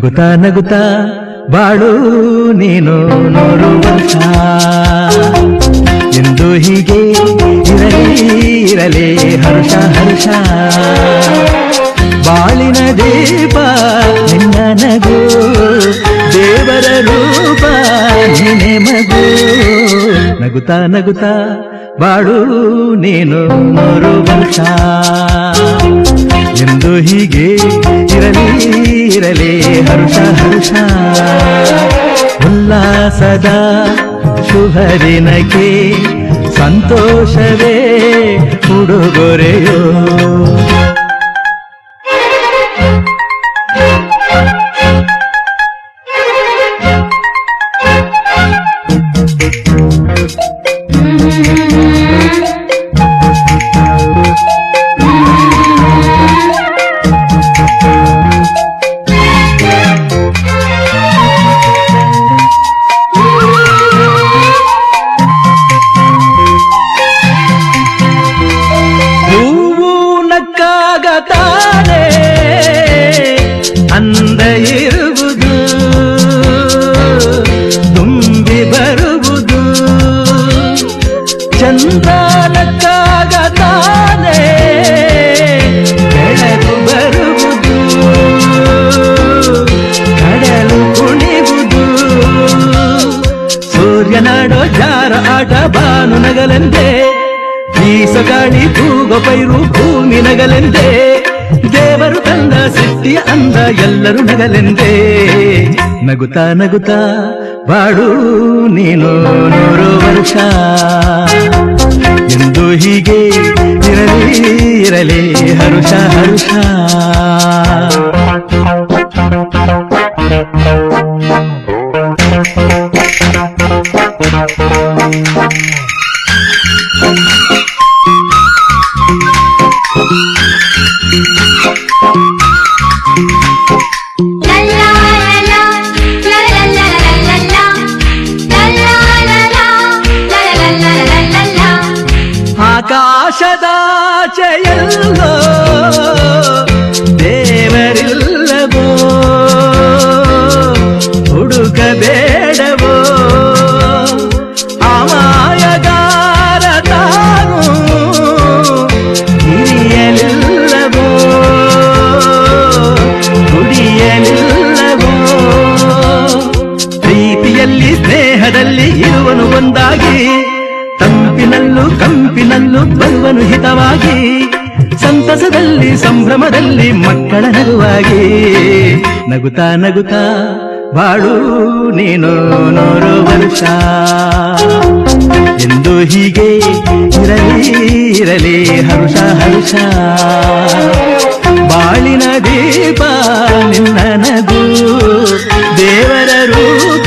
ನಗುತ್ತಾ ನಗುತ್ತಾ ಬಾಳು ನೀನು 100 ವರ್ಷ ಎಂದು ಹೀಗೆ ಇರಲಿ ಹರ್ಷ ಹರ್ಷ ಬಾಳಿನ ದೀಪ ನಿನ್ನ ನಗು ದೇವರ ರೂಪ ನೀನೆ ಮಗು ನಗುತ್ತಾ ನಗುತ್ತಾ ಬಾಳು ನೀನು 100 ವರ್ಷ ಎಂದು ಹೀಗೆ ಇರಲಿ ಹರ್ಷ ಹರ್ಷ ಉಲ್ಲಾಸದ ಶುಭದಿನಕ್ಕೆ ಸಂತೋಷವೇ ಉಡುಗೊರೆಯೋ ತಾನೇ ಅಂದ ಇರುವುದು ತುಂಬಿ ಬರುವುದು ಚಂದ್ರನಕ್ಕಾಗ ತಾನೇ ಬೆಳಕು ಬರುವುದು ಕಡಲು ಕುಣಿವುದು ಸೂರ್ಯನಾಡೋ ಜಾರ ಆಟ ಬಾನು ನಗಲೆಂದೇ ಬೀಸಗಾಳಿ ತೂಗೋ ಪೈರು ಭೂಮಿ ನಗಲೆಂದೇ ದೇವರು ತಂದ ಸೃಷ್ಟಿಯ ಅಂದ ಎಲ್ಲರೂ ನಗಲೆಂದೇ ನಗುತ್ತಾ ನಗುತ್ತಾ ಬಾಡು ನೀನು 100 ವರ್ಷ ಎಂದು ಹೀಗೆ ಇರಲಿ ಹರುಷ ಹರುಷ ಆಕಾಶದಾಚೆಯಲ್ಲೋ ದೇವರಿಲ್ಲವೋ ಹುಡುಕಬೇಡವೋ ಅಮಾಯಗಾರ ತಾನು ಹಿರಿಯಲಿಲ್ಲವೋ ದುಡಿಯಲಿಲ್ಲವೋ ಪ್ರೀತಿಯಲ್ಲಿ ಸ್ನೇಹದಲ್ಲಿ ಇರುವನು ಒಂದಾಗಿ ತಂಪಿನಲ್ಲೂ ಕಂಪಿನಲ್ಲೂ ಬರುವನು ಹಿತವಾಗಿ ಸಂತಸದಲ್ಲಿ ಸಂಭ್ರಮದಲ್ಲಿ ಮಕ್ಕಳ ನಗುವಾಗಿ ನಗುತ್ತಾ ನಗುತ್ತಾ ಬಾಳು ನೀನು 100 ವರ್ಷ ಎಂದು ಹೀಗೆ ಇರಲಿ ಹರುಷ ಹರುಷ ಬಾಳಿನ ದೀಪ ನಿನ್ನ ನಗು ದೇವರ ರೂಪ